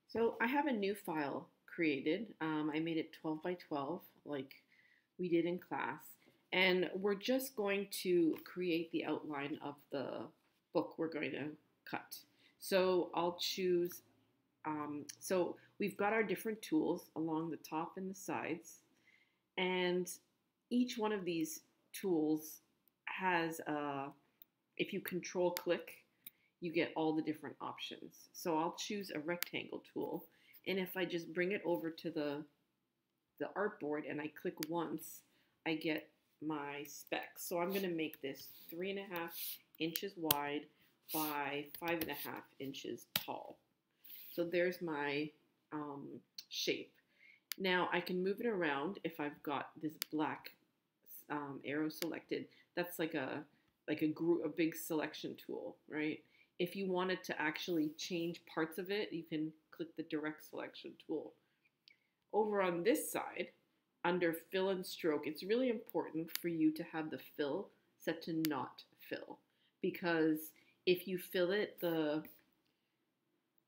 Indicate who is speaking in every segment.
Speaker 1: So I have a new file created. I made it 12 by 12 like we did in class. And we're just going to create the outline of the book we're going to cut. So I'll choose, so we've got our different tools along the top and the sides. And each one of these tools has, if you control click, you get all the different options. So I'll choose a rectangle tool. And if I just bring it over to the artboard and I click once, I get my specs. So I'm going to make this 3.5 inches wide by 5.5 inches tall. So there's my shape. Now I can move it around if I've got this black arrow selected. That's like a big selection tool, right? If you wanted to actually change parts of it, you can click the direct selection tool. Over on this side, under fill and stroke, it's really important for you to have the fill set to not fill, because if you fill it, the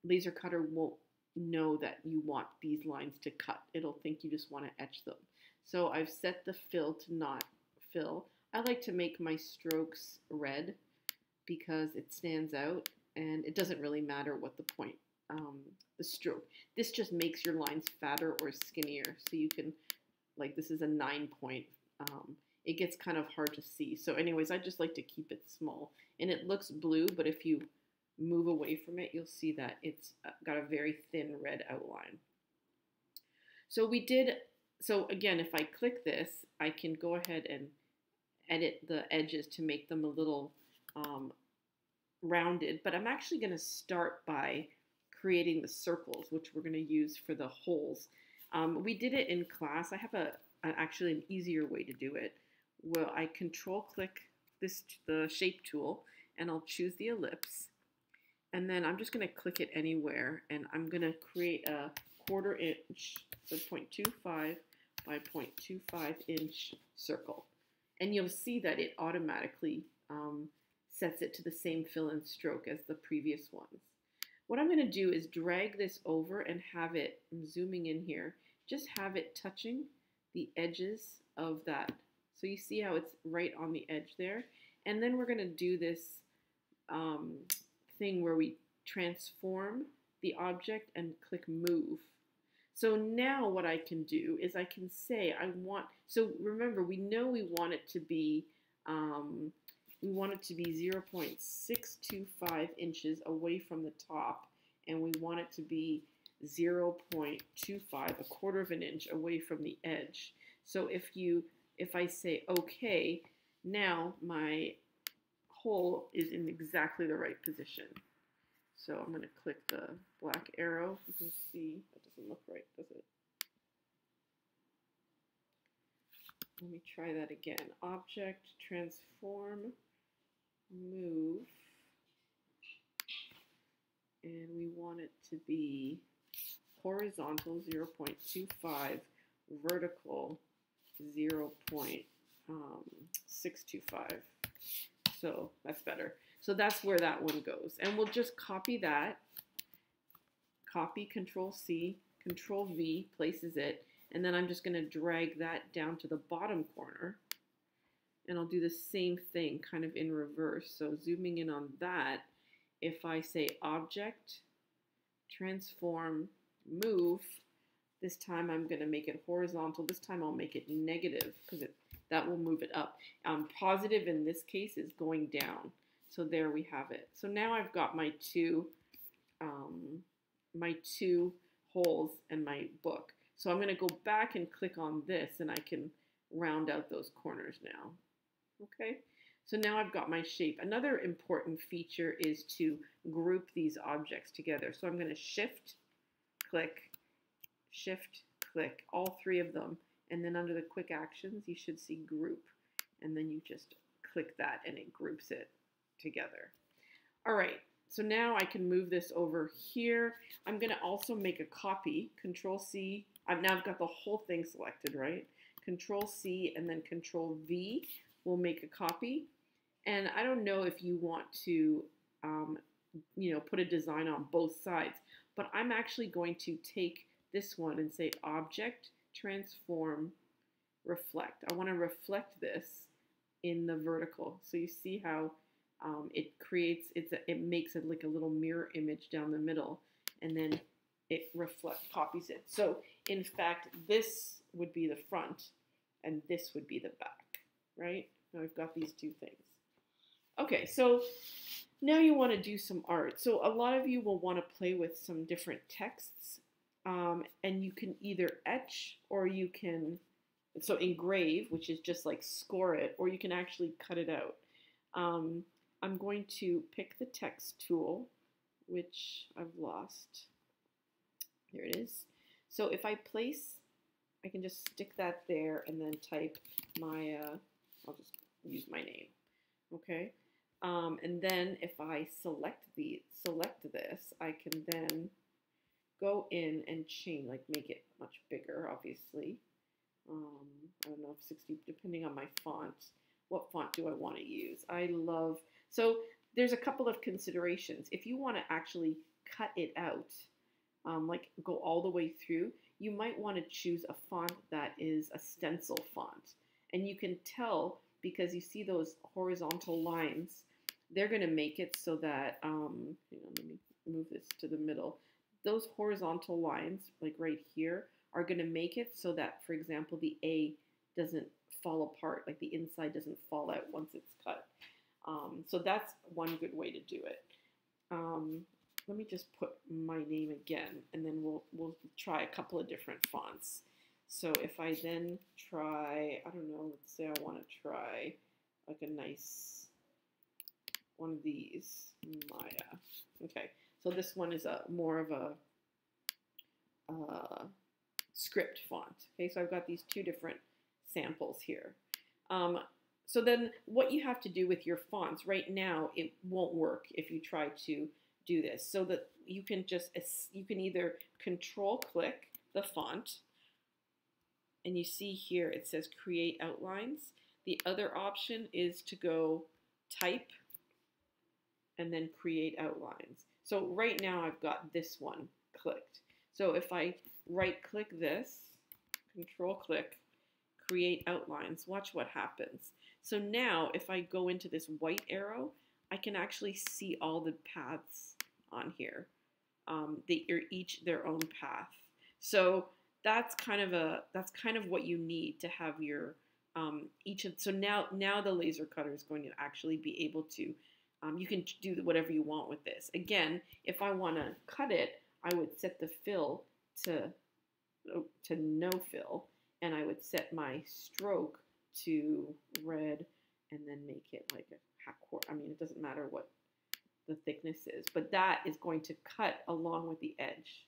Speaker 1: laser cutter won't know that you want these lines to cut. It'll think you just want to etch them. So I've set the fill to not fill. I like to make my strokes red because it stands out, and it doesn't really matter what the point, the stroke. This just makes your lines fatter or skinnier, so you can, like this is a 9 point. It gets kind of hard to see. So anyways, I just like to keep it small. And it looks blue, but if you move away from it, you'll see that it's got a very thin red outline. So again, if I click this, I can go ahead and edit the edges to make them a little rounded, but I'm actually going to start by creating the circles, which we're going to use for the holes. We did it in class. I have actually an easier way to do it. Well, I control click the shape tool, and I'll choose the ellipse, and then I'm just going to click it anywhere, and I'm going to create a 1/4 inch, so 0.25 by 0.25 inch circle. And you'll see that it automatically sets it to the same fill and stroke as the previous ones. What I'm going to do is drag this over and have it, I'm zooming in here, just have it touching the edges of that. So you see how it's right on the edge there. And then we're going to do this thing where we transform the object and click move. So now what I can do is I can say I want, so remember we know we want it to be 0.625 inches away from the top, and we want it to be 0.25, 1/4 inch away from the edge. So if I say okay, now my hole is in exactly the right position. So I'm going to click the black arrow. You can see that doesn't look right, does it? Let me try that again. Object, transform, move. And we want it to be horizontal 0.25, vertical 0.625. So that's better. So that's where that one goes. And we'll just copy that. Copy, Control C, Control V places it. And then I'm just going to drag that down to the bottom corner. And I'll do the same thing kind of in reverse. So zooming in on that, if I say Object, Transform, Move, this time I'm going to make it horizontal. This time I'll make it negative because that will move it up. Positive in this case is going down. So there we have it. So now I've got my two holes and my book. So I'm going to go back and click on this, and I can round out those corners now. Okay, so now I've got my shape. Another important feature is to group these objects together. So I'm going to shift, click, all three of them. And then under the quick actions, you should see group. And then you just click that and it groups it together. All right, so now I can move this over here. I'm going to also make a copy, Control C. Now I've got the whole thing selected, right? Control C and then Control V will make a copy. And I don't know if you want to, put a design on both sides, but I'm actually going to take this one and say Object, Transform, Reflect. I want to reflect this in the vertical. So you see how it creates, it makes it like a little mirror image down the middle, and then it copies it. So in fact, this would be the front, and this would be the back, right? Now we've got these two things. Okay, so now you want to do some art. So a lot of you will want to play with some different texts, and you can either etch or you can, so engrave, which is just like score it, or you can actually cut it out. I'm going to pick the text tool, which I've lost. There it is. So if I I can just stick that there and then type my, I'll just use my name, okay? And then if I select this, I can then go in and change, like make it much bigger, obviously. I don't know if 60, depending on my font. What font do I want to use? So there's a couple of considerations. If you want to actually cut it out, like go all the way through, you might want to choose a font that is a stencil font. And you can tell because you see those horizontal lines, they're going to make it so that, hang on, let me move this to the middle. Those horizontal lines, like right here, are going to make it so that, for example, the A doesn't fall apart, like the inside doesn't fall out once it's cut. So that's one good way to do it. Let me just put my name again, and then we'll try a couple of different fonts. So if I then try, I don't know, let's say I want to try like a nice one of these, Maya. Okay, so this one is more of a script font. Okay, so I've got these two different samples here. So then what you have to do with your fonts, right now it won't work if you try to do this. So that you can either control click the font, and you see here it says create outlines. The other option is to go type and then create outlines. So right now I've got this one clicked. So if I right click this, control click, create outlines, watch what happens. So now if I go into this white arrow, I can actually see all the paths on here. They are each their own path. So that's kind of what you need to have your so now the laser cutter is going to actually be able to, you can do whatever you want with this. Again, if I want to cut it, I would set the fill to no fill, and I would set my stroke to red, and then make it like a half quarter. I mean, it doesn't matter what the thickness is, but that is going to cut along with the edge.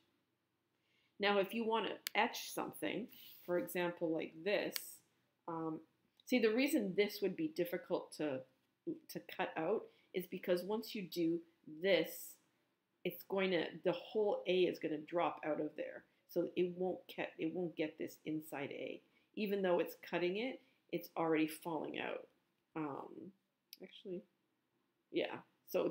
Speaker 1: Now, if you want to etch something, for example, like this, see, the reason this would be difficult to cut out is because once you do this, the whole A is going to drop out of there. So it won't get this inside A. Even though it's cutting it, it's already falling out. Actually, yeah. So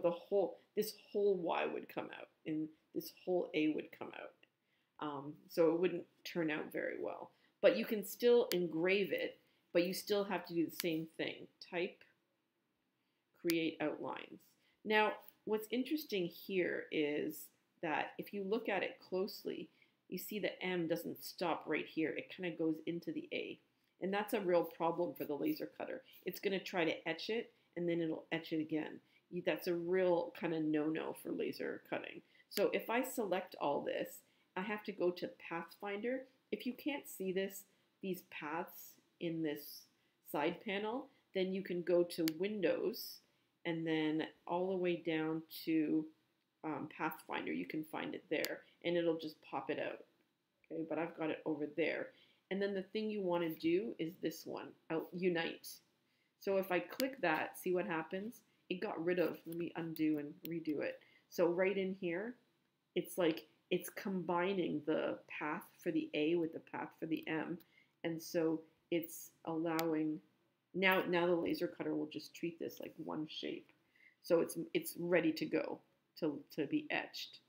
Speaker 1: this whole Y would come out, and this whole A would come out. So it wouldn't turn out very well. But you can still engrave it, but you still have to do the same thing. Type, create outlines. Now, what's interesting here is that if you look at it closely, you see the M doesn't stop right here. It kind of goes into the A. And that's a real problem for the laser cutter. It's going to try to etch it, and then it'll etch it again. That's a real kind of no-no for laser cutting. So if I select all this, I have to go to Pathfinder. If you can't see these paths in this side panel, then you can go to Windows, and then all the way down to Pathfinder. You can find it there, and it'll just pop it out. Okay, but I've got it over there. And then the thing you want to do is this one, Unite. So if I click that, see what happens? It got rid of, let me undo and redo it. So right in here, it's like it's combining the path for the A with the path for the M. And so it's allowing, now the laser cutter will just treat this like one shape. So it's ready to go to be etched.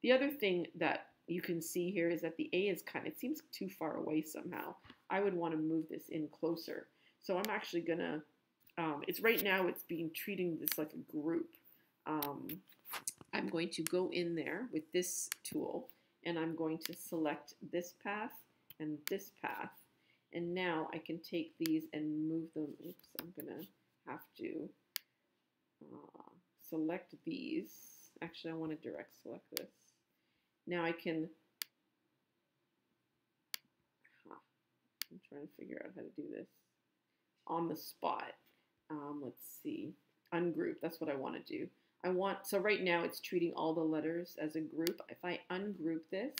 Speaker 1: The other thing that you can see here is that the A is it seems too far away somehow. I would want to move this in closer. So I'm actually gonna, it's right now it's being treating this like a group. I'm going to go in there with this tool and I'm going to select this path and this path. And now I can take these and move them. Oops, I'm gonna have to select these. Actually, I want to direct select this. Now I can, I'm trying to figure out how to do this on the spot. Let's see, ungroup, that's what I want to do. So right now it's treating all the letters as a group. If I ungroup this,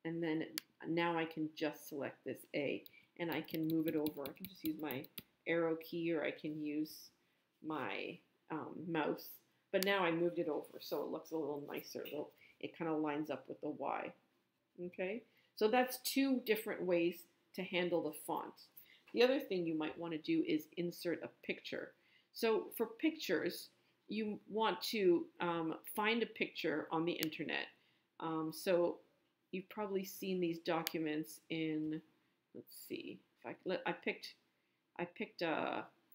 Speaker 1: and then now I can just select this A, and I can move it over. I can just use my arrow key, or I can use my mouse. But now I moved it over, so it looks a little nicer. It kind of lines up with the Y. Okay, so that's two different ways to handle the font. The other thing you might want to do is insert a picture. So for pictures, you want to find a picture on the internet. So you've probably seen these documents in, let's see, I picked,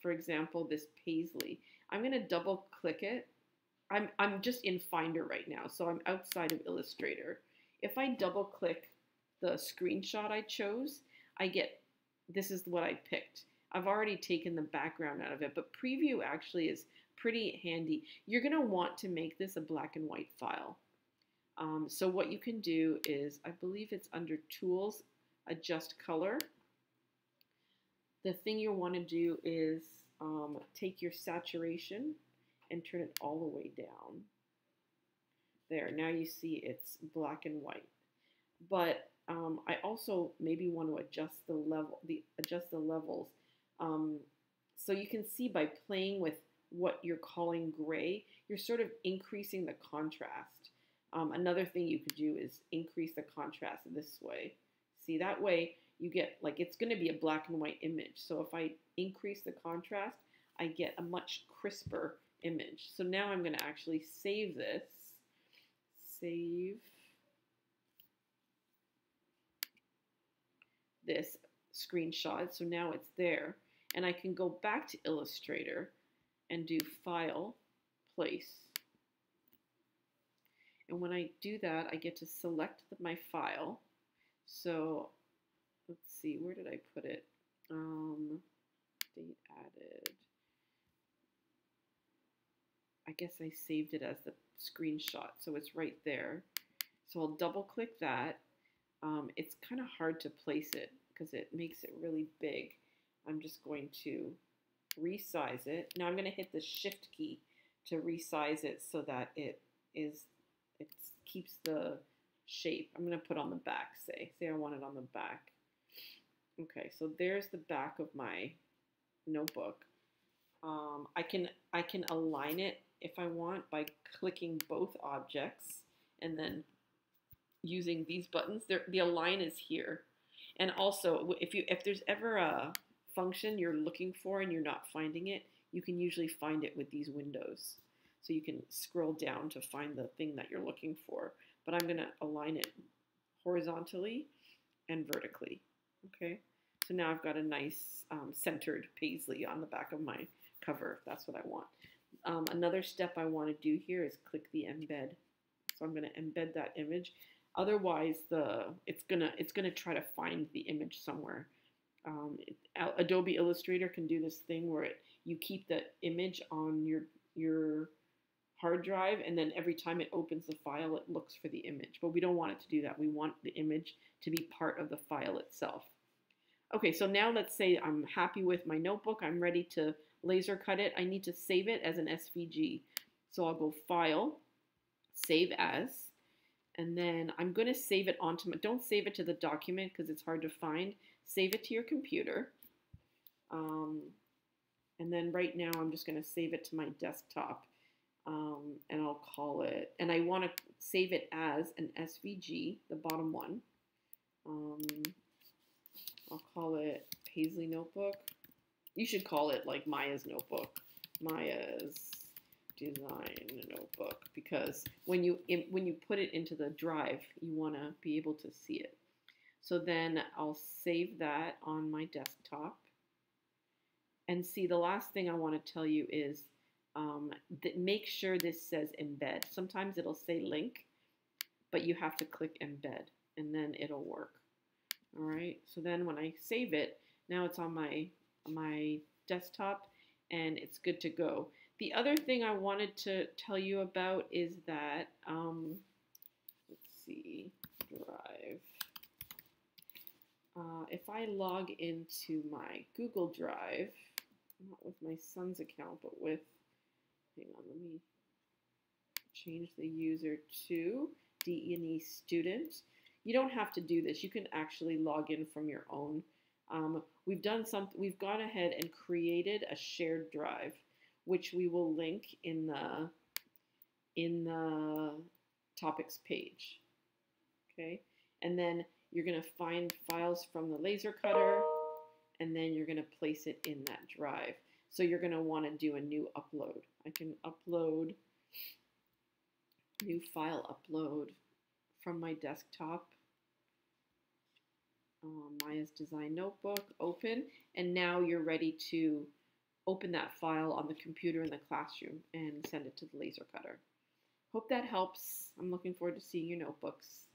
Speaker 1: for example, this Paisley. I'm going to double click it. I'm just in Finder right now, so I'm outside of Illustrator. If I double click the screenshot I chose, I get, this is what I picked. I've already taken the background out of it, but preview actually is pretty handy. You're going to want to make this a black and white file. So what you can do is, I believe it's under Tools, Adjust Color. The thing you want to do is take your saturation and turn it all the way down. There, now you see it's black and white. But I also maybe want to adjust the levels. So you can see by playing with what you're calling gray, you're sort of increasing the contrast. Another thing you could do is increase the contrast this way. See, that way you get, like, it's going to be a black and white image. So if I increase the contrast, I get a much crisper image. So now I'm going to actually save this. Save this screenshot. So now it's there. And I can go back to Illustrator and do File, Place. And when I do that, I get to select my file. So let's see, where did I put it? Date added. I guess I saved it as the screenshot, so it's right there. So I'll double click that. It's kind of hard to place it because it makes it really big. I'm just going to resize it. Now I'm going to hit the Shift key to resize it so that it keeps the shape. I'm going to put on the back, say I want it on the back. Okay, so there's the back of my notebook. I can align it if I want by clicking both objects and then using these buttons. The align is here. And also, if there's ever a function you're looking for and you're not finding it, you can usually find it with these windows. So you can scroll down to find the thing that you're looking for. But I'm going to align it horizontally and vertically. Okay, so now I've got a nice centered paisley on the back of my cover, if that's what I want. Another step I want to do here is click the embed. So I'm going to embed that image. Otherwise, it's gonna try to find the image somewhere. Adobe Illustrator can do this thing where you keep the image on your hard drive, and then every time it opens the file, it looks for the image. But we don't want it to do that. We want the image to be part of the file itself. Okay, so now let's say I'm happy with my notebook. I'm ready to laser cut it. I need to save it as an SVG. So I'll go File, Save As, and then I'm going to save it onto don't save it to the document because it's hard to find. Save it to your computer. And then right now I'm just going to save it to my desktop. And I'll call it, and I want to save it as an SVG, the bottom one. I'll call it Paisley Notebook. You should call it like Maya's Notebook. Maya's Design notebook, because when you put it into the drive, you want to be able to see it. So then I'll save that on my desktop. And see, the last thing I want to tell you is that make sure this says embed. Sometimes it'll say link, but you have to click embed and then it'll work. All right, so then when I save it, now it's on my desktop and it's good to go. The other thing I wanted to tell you about is that, let's see, Drive. If I log into my Google Drive, not with my son's account, but with, hang on, let me change the user to D&E student. You don't have to do this. You can actually log in from your own. We've gone ahead and created a shared drive, which we will link in the topics page. Okay, and then you're going to find files from the laser cutter, and then you're going to place it in that drive. So you're going to want to do a new upload. I can upload, new file upload from my desktop. Maya's Design Notebook, open, and now you're ready to open that file on the computer in the classroom and send it to the laser cutter. Hope that helps. I'm looking forward to seeing your notebooks.